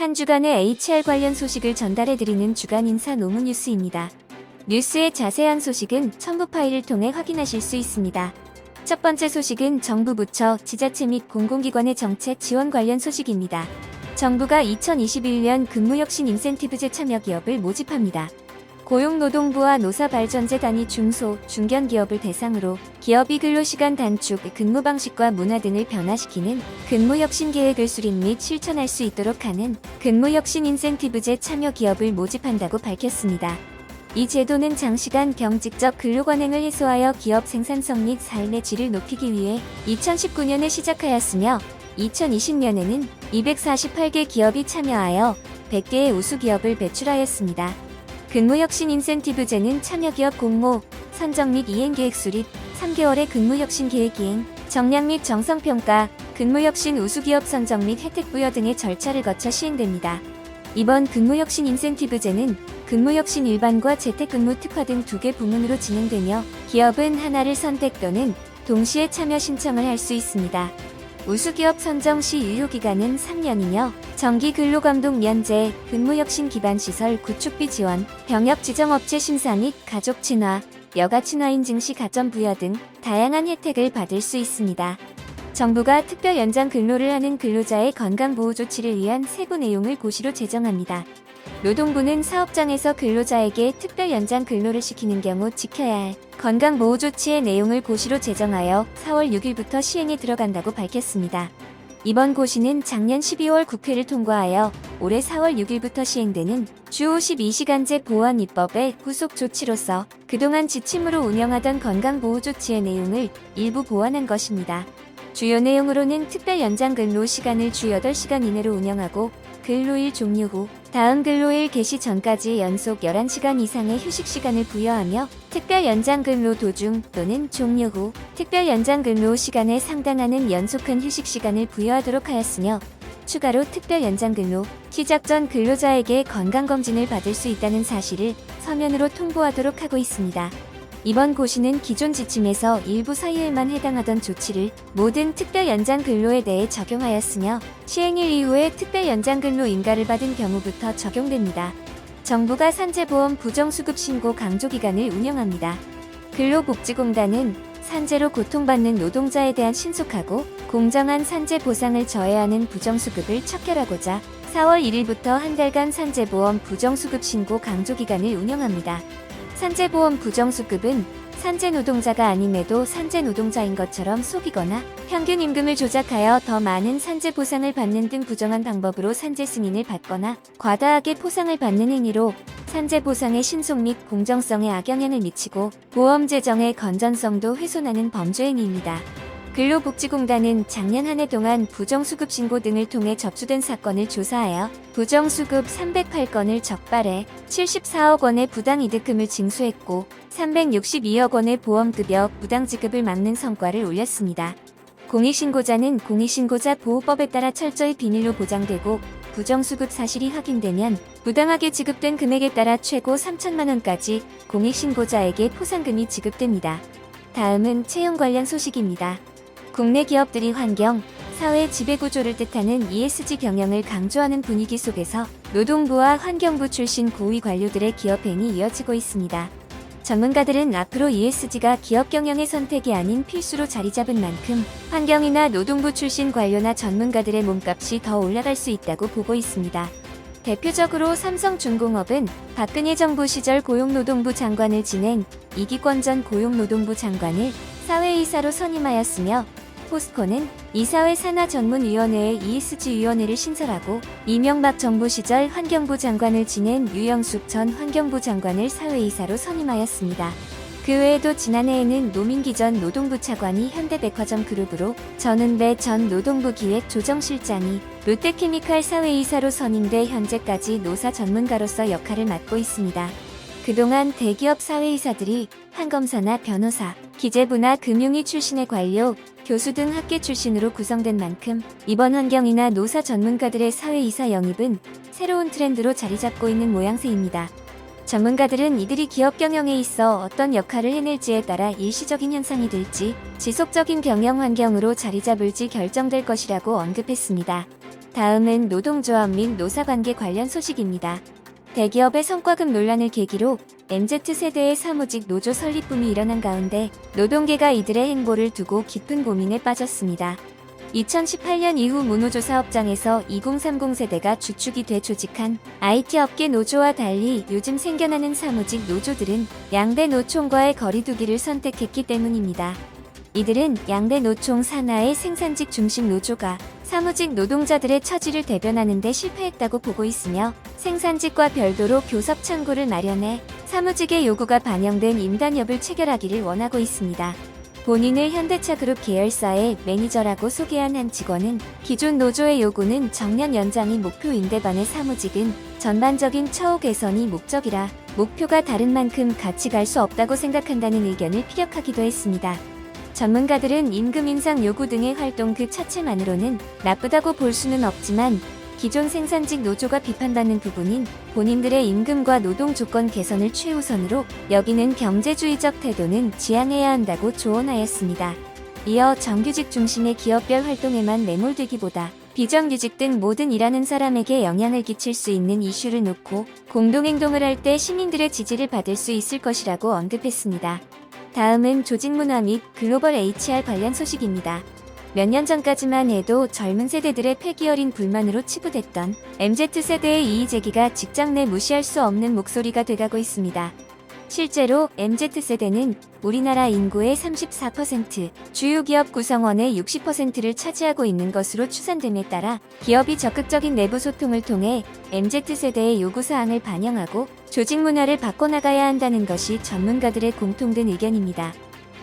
한 주간의 HR 관련 소식을 전달해드리는 주간 인사 노무 뉴스입니다. 뉴스의 자세한 소식은 첨부 파일을 통해 확인하실 수 있습니다. 첫 번째 소식은 정부 부처, 지자체 및 공공기관의 정책 지원 관련 소식입니다. 정부가 2021년 근무혁신 인센티브제 참여 기업을 모집합니다. 고용노동부와 노사발전재단이 중소, 중견기업을 대상으로 기업이 근로시간 단축, 근무 방식과 문화 등을 변화시키는 근무혁신 계획을 수립 및 실천할 수 있도록 하는 근무혁신 인센티브제 참여 기업을 모집한다고 밝혔습니다. 이 제도는 장시간 경직적 근로관행을 해소하여 기업 생산성 및 삶의 질을 높이기 위해 2019년에 시작하였으며 2020년에는 248개 기업이 참여하여 100개의 우수기업을 배출하였습니다. 근무혁신 인센티브제는 참여기업 공모, 선정 및 이행계획 수립, 3개월의 근무혁신 계획 이행, 정량 및 정성평가, 근무혁신 우수기업 선정 및 혜택 부여 등의 절차를 거쳐 시행됩니다. 이번 근무혁신 인센티브제는 근무혁신 일반과 재택근무 특화 등 2개 부문으로 진행되며 기업은 하나를 선택 또는 동시에 참여 신청을 할 수 있습니다. 우수기업 선정 시 유효기간은 3년이며 정기근로감독 면제, 근무혁신 기반시설 구축비 지원, 병역 지정업체 심사 및 가족친화, 여가친화 인증 시 가점 부여 등 다양한 혜택을 받을 수 있습니다. 정부가 특별 연장 근로를 하는 근로자의 건강보호 조치를 위한 세부 내용을 고시로 제정합니다. 노동부는 사업장에서 근로자에게 특별 연장 근로를 시키는 경우 지켜야 할 건강보호 조치의 내용을 고시로 제정하여 4월 6일부터 시행에 들어간다고 밝혔습니다. 이번 고시는 작년 12월 국회를 통과하여 올해 4월 6일부터 시행되는 주 52시간제 보완 입법의 후속 조치로서 그동안 지침으로 운영하던 건강보호 조치의 내용을 일부 보완한 것입니다. 주요 내용으로는 특별 연장 근로 시간을 주 8시간 이내로 운영하고 근로일 종료 후 다음 근로일 개시 전까지 연속 11시간 이상의 휴식 시간을 부여하며 특별 연장 근로 도중 또는 종료 후 특별 연장 근로 시간에 상당하는 연속한 휴식 시간을 부여하도록 하였으며 추가로 특별 연장 근로 시작 전 근로자에게 건강검진을 받을 수 있다는 사실을 서면으로 통보하도록 하고 있습니다. 이번 고시는 기존 지침에서 일부 사유에만 해당하던 조치를 모든 특별 연장 근로에 대해 적용하였으며 시행일 이후에 특별 연장 근로 인가를 받은 경우부터 적용됩니다. 정부가 산재보험 부정수급 신고 강조기간을 운영합니다. 근로복지공단은 산재로 고통받는 노동자에 대한 신속하고 공정한 산재 보상을 저해하는 부정수급을 척결하고자 4월 1일부터 한 달간 산재보험 부정수급 신고 강조기간을 운영합니다. 산재보험 부정수급은 산재노동자가 아님에도 산재노동자인 것처럼 속이거나 평균 임금을 조작하여 더 많은 산재보상을 받는 등 부정한 방법으로 산재 승인을 받거나 과다하게 포상을 받는 행위로 산재보상의 신속 및 공정성에 악영향을 미치고 보험 재정의 건전성도 훼손하는 범죄행위입니다. 근로복지공단은 작년 한 해 동안 부정수급 신고 등을 통해 접수된 사건을 조사하여 부정수급 308건을 적발해 74억 원의 부당이득금을 징수했고 362억 원의 보험급여 부당지급을 막는 성과를 올렸습니다. 공익신고자는 공익신고자 보호법에 따라 철저히 비밀로 보장되고 부정수급 사실이 확인되면 부당하게 지급된 금액에 따라 최고 3천만 원까지 공익신고자에게 포상금이 지급됩니다. 다음은 채용 관련 소식입니다. 국내 기업들이 환경, 사회 지배구조를 뜻하는 ESG 경영을 강조하는 분위기 속에서 노동부와 환경부 출신 고위 관료들의 기업행이 이어지고 있습니다. 전문가들은 앞으로 ESG가 기업 경영의 선택이 아닌 필수로 자리 잡은 만큼 환경이나 노동부 출신 관료나 전문가들의 몸값이 더 올라갈 수 있다고 보고 있습니다. 대표적으로 삼성중공업은 박근혜 정부 시절 고용노동부 장관을 지낸 이기권 전 고용노동부 장관을 사회이사로 선임하였으며 포스코는 이사회 산하전문위원회의 ESG위원회를 신설하고 이명박 정부 시절 환경부 장관을 지낸 유영숙 전 환경부 장관을 사회이사로 선임하였습니다. 그 외에도 지난해에는 노민기 전 노동부 차관이 현대백화점 그룹으로 전은배 전 노동부 기획조정실장이 롯데케미칼 사회이사로 선임돼 현재까지 노사 전문가로서 역할을 맡고 있습니다. 그동안 대기업 사회이사들이 판검사나 변호사, 기재부나 금융위 출신의 관료, 교수 등 학계 출신으로 구성된 만큼 이번 환경이나 노사 전문가들의 사회이사 영입은 새로운 트렌드로 자리 잡고 있는 모양새입니다. 전문가들은 이들이 기업 경영에 있어 어떤 역할을 해낼지에 따라 일시적인 현상이 될지 지속적인 경영 환경으로 자리 잡을지 결정될 것이라고 언급했습니다. 다음은 노동조합 및 노사관계 관련 소식입니다. 대기업의 성과급 논란을 계기로 MZ세대의 사무직 노조 설립붐이 일어난 가운데 노동계가 이들의 행보를 두고 깊은 고민에 빠졌습니다. 2018년 이후 무노조 사업장에서 2030 세대가 주축이 돼 조직한 IT 업계 노조와 달리 요즘 생겨나는 사무직 노조들은 양대 노총과의 거리두기를 선택했기 때문입니다. 이들은 양대 노총 산하의 생산직 중심 노조가 사무직 노동자들의 처지를 대변하는 데 실패했다고 보고 있으며 생산직과 별도로 교섭 창구를 마련해 사무직의 요구가 반영된 임단협을 체결하기를 원하고 있습니다. 본인을 현대차그룹 계열사의 매니저라고 소개한 한 직원은 기존 노조의 요구는 정년 연장이 목표인데 반해 사무직은 전반적인 처우 개선이 목적이라 목표가 다른 만큼 같이 갈 수 없다고 생각한다는 의견을 피력하기도 했습니다. 전문가들은 임금 인상 요구 등의 활동 그 자체만으로는 나쁘다고 볼 수는 없지만 기존 생산직 노조가 비판받는 부분인 본인들의 임금과 노동 조건 개선을 최우선으로 여기는 경제주의적 태도는 지양해야 한다고 조언하였습니다. 이어 정규직 중심의 기업별 활동에만 매몰되기보다 비정규직 등 모든 일하는 사람에게 영향을 끼칠 수 있는 이슈를 놓고 공동행동을 할 때 시민들의 지지를 받을 수 있을 것이라고 언급했습니다. 다음은 조직문화 및 글로벌 HR 관련 소식입니다. 몇 년 전까지만 해도 젊은 세대들의 패기 어린 불만으로 치부됐던 MZ세대의 이의제기가 직장 내 무시할 수 없는 목소리가 돼가고 있습니다. 실제로 MZ세대는 우리나라 인구의 34%, 주요 기업 구성원의 60%를 차지하고 있는 것으로 추산됨에 따라 기업이 적극적인 내부 소통을 통해 MZ세대의 요구사항을 반영하고 조직 문화를 바꿔나가야 한다는 것이 전문가들의 공통된 의견입니다.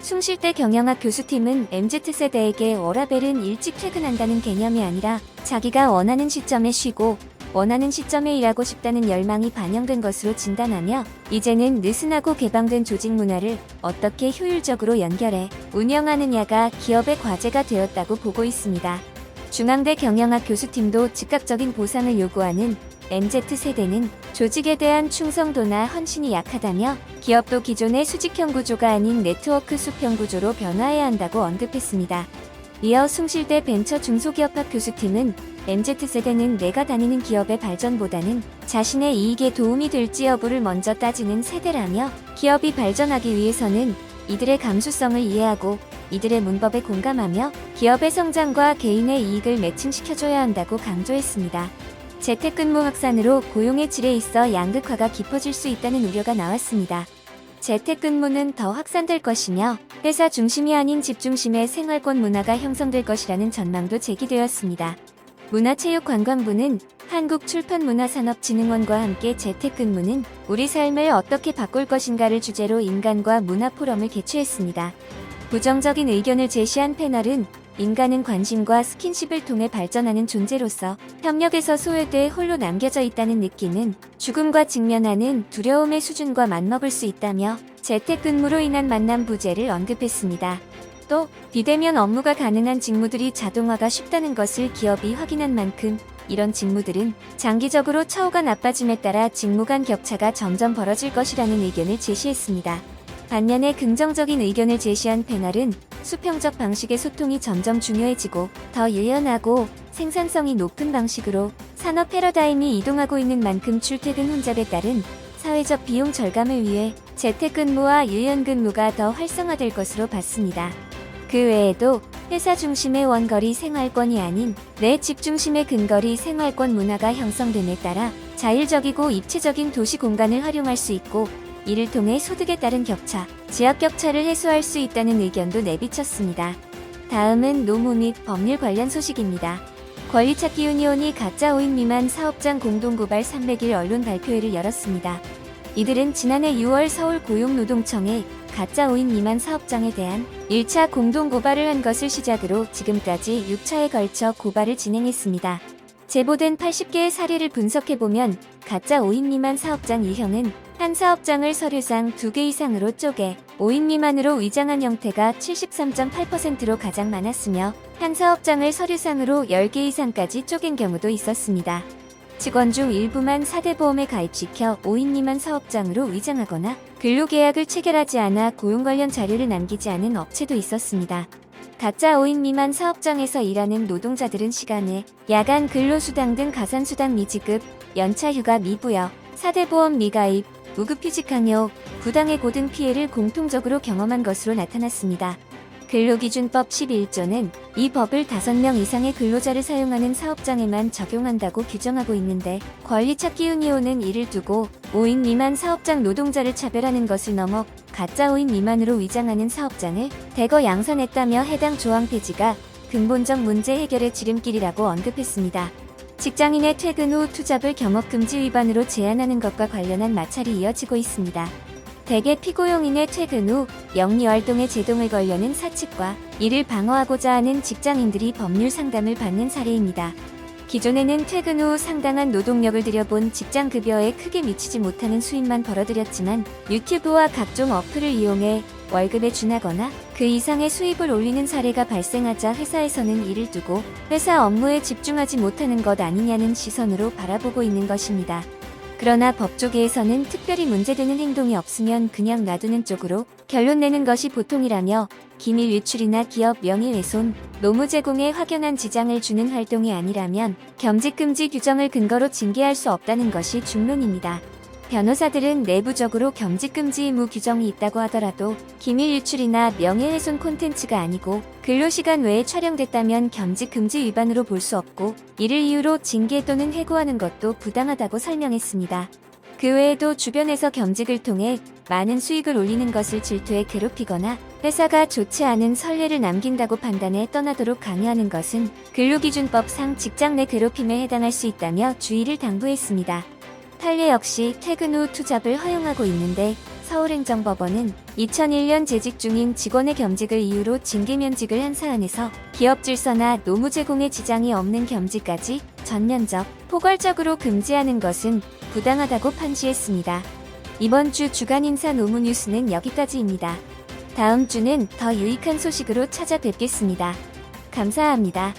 숭실대 경영학 교수팀은 MZ세대에게 워라밸은 일찍 퇴근한다는 개념이 아니라 자기가 원하는 시점에 쉬고 원하는 시점에 일하고 싶다는 열망이 반영된 것으로 진단하며 이제는 느슨하고 개방된 조직 문화를 어떻게 효율적으로 연결해 운영하느냐가 기업의 과제가 되었다고 보고 있습니다. 중앙대 경영학 교수팀도 즉각적인 보상을 요구하는 MZ세대는 조직에 대한 충성도나 헌신이 약하다며 기업도 기존의 수직형 구조가 아닌 네트워크 수평 구조로 변화해야 한다고 언급했습니다. 이어 숭실대 벤처 중소기업학 교수팀은 MZ세대는 내가 다니는 기업의 발전보다는 자신의 이익에 도움이 될지 여부를 먼저 따지는 세대라며 기업이 발전하기 위해서는 이들의 감수성을 이해하고 이들의 문법에 공감하며 기업의 성장과 개인의 이익을 매칭시켜줘야 한다고 강조했습니다. 재택근무 확산으로 고용의 질에 있어 양극화가 깊어질 수 있다는 우려가 나왔습니다. 재택근무는 더 확산될 것이며 회사 중심이 아닌 집 중심의 생활권 문화가 형성될 것이라는 전망도 제기되었습니다. 문화체육관광부는 한국출판문화산업진흥원과 함께 재택근무는 우리 삶을 어떻게 바꿀 것인가를 주제로 인간과 문화 포럼을 개최했습니다. 부정적인 의견을 제시한 패널은 인간은 관심과 스킨십을 통해 발전하는 존재로서 협력에서 소외돼 홀로 남겨져 있다는 느낌은 죽음과 직면하는 두려움의 수준과 맞먹을 수 있다며 재택근무로 인한 만남 부재를 언급했습니다. 또 비대면 업무가 가능한 직무들이 자동화가 쉽다는 것을 기업이 확인한 만큼 이런 직무들은 장기적으로 처우가 나빠짐에 따라 직무 간 격차가 점점 벌어질 것이라는 의견을 제시했습니다. 반면에 긍정적인 의견을 제시한 패널은 수평적 방식의 소통이 점점 중요해지고 더 유연하고 생산성이 높은 방식으로 산업 패러다임이 이동하고 있는 만큼 출퇴근 혼잡에 따른 사회적 비용 절감을 위해 재택근무와 유연근무가 더 활성화될 것으로 봤습니다. 그 외에도 회사 중심의 원거리 생활권이 아닌 내 집 중심의 근거리 생활권 문화가 형성됨에 따라 자율적이고 입체적인 도시 공간을 활용할 수 있고 이를 통해 소득에 따른 격차, 지역 격차를 해소할 수 있다는 의견도 내비쳤습니다. 다음은 노무 및 법률 관련 소식입니다. 권리찾기 유니온이 가짜 5인 미만 사업장 공동고발 300일 언론 발표회를 열었습니다. 이들은 지난해 6월 서울 고용노동청에 가짜 5인 미만 사업장에 대한 1차 공동고발을 한 것을 시작으로 지금까지 6차에 걸쳐 고발을 진행했습니다. 제보된 80개의 사례를 분석해보면 가짜 5인 미만 사업장 유형은 한 사업장을 서류상 2개 이상으로 쪼개 5인 미만으로 위장한 형태가 73.8%로 가장 많았으며 한 사업장을 서류상으로 10개 이상까지 쪼갠 경우도 있었습니다. 직원 중 일부만 4대 보험에 가입시켜 5인 미만 사업장으로 위장하거나 근로계약을 체결하지 않아 고용 관련 자료를 남기지 않은 업체도 있었습니다. 가짜 5인 미만 사업장에서 일하는 노동자들은 시간에 야간 근로수당 등 가산수당 미지급, 연차휴가 미부여, 4대 보험 미가입, 무급휴직 강요, 부당해고 등 피해를 공통적으로 경험한 것으로 나타났습니다. 근로기준법 11조는 이 법을 5명 이상의 근로자를 사용하는 사업장에만 적용한다고 규정하고 있는데 권리찾기 운이오는 이를 두고 5인 미만 사업장 노동자를 차별하는 것을 넘어 가짜 5인 미만으로 위장하는 사업장을 대거 양산했다며 해당 조항 폐지가 근본적 문제 해결의 지름길이라고 언급했습니다. 직장인의 퇴근 후 투잡을 경업금지 위반으로 제한하는 것과 관련한 마찰이 이어지고 있습니다. 대개 피고용인의 퇴근 후 영리활동에 제동을 걸려는 사측과 이를 방어하고자 하는 직장인들이 법률 상담을 받는 사례입니다. 기존에는 퇴근 후 상당한 노동력을 들여본 직장급여에 크게 미치지 못하는 수입만 벌어들였지만 유튜브와 각종 어플을 이용해 월급에 준하거나 그 이상의 수입을 올리는 사례가 발생하자 회사에서는 이를 두고 회사 업무에 집중하지 못하는 것 아니냐는 시선으로 바라보고 있는 것입니다. 그러나 법조계에서는 특별히 문제되는 행동이 없으면 그냥 놔두는 쪽으로 결론 내는 것이 보통이라며 기밀 유출이나 기업 명예훼손, 노무 제공에 확연한 지장을 주는 활동이 아니라면 겸직금지 규정을 근거로 징계할 수 없다는 것이 중론입니다. 변호사들은 내부적으로 겸직금지 의무 규정이 있다고 하더라도 기밀 유출이나 명예훼손 콘텐츠가 아니고 근로시간 외에 촬영됐다면 겸직금지 위반으로 볼 수 없고 이를 이유로 징계 또는 해고하는 것도 부당하다고 설명했습니다. 그 외에도 주변에서 겸직을 통해 많은 수익을 올리는 것을 질투해 괴롭히거나 회사가 좋지 않은 선례를 남긴다고 판단해 떠나도록 강요하는 것은 근로기준법상 직장 내 괴롭힘에 해당할 수 있다며 주의를 당부했습니다. 판례 역시 퇴근 후 투잡을 허용하고 있는데 서울행정법원은 2001년 재직 중인 직원의 겸직을 이유로 징계면직을 한 사안에서 기업 질서나 노무 제공에 지장이 없는 겸직까지 전면적, 포괄적으로 금지하는 것은 부당하다고 판시했습니다. 이번 주 주간인사 노무뉴스는 여기까지입니다. 다음 주는 더 유익한 소식으로 찾아뵙겠습니다. 감사합니다.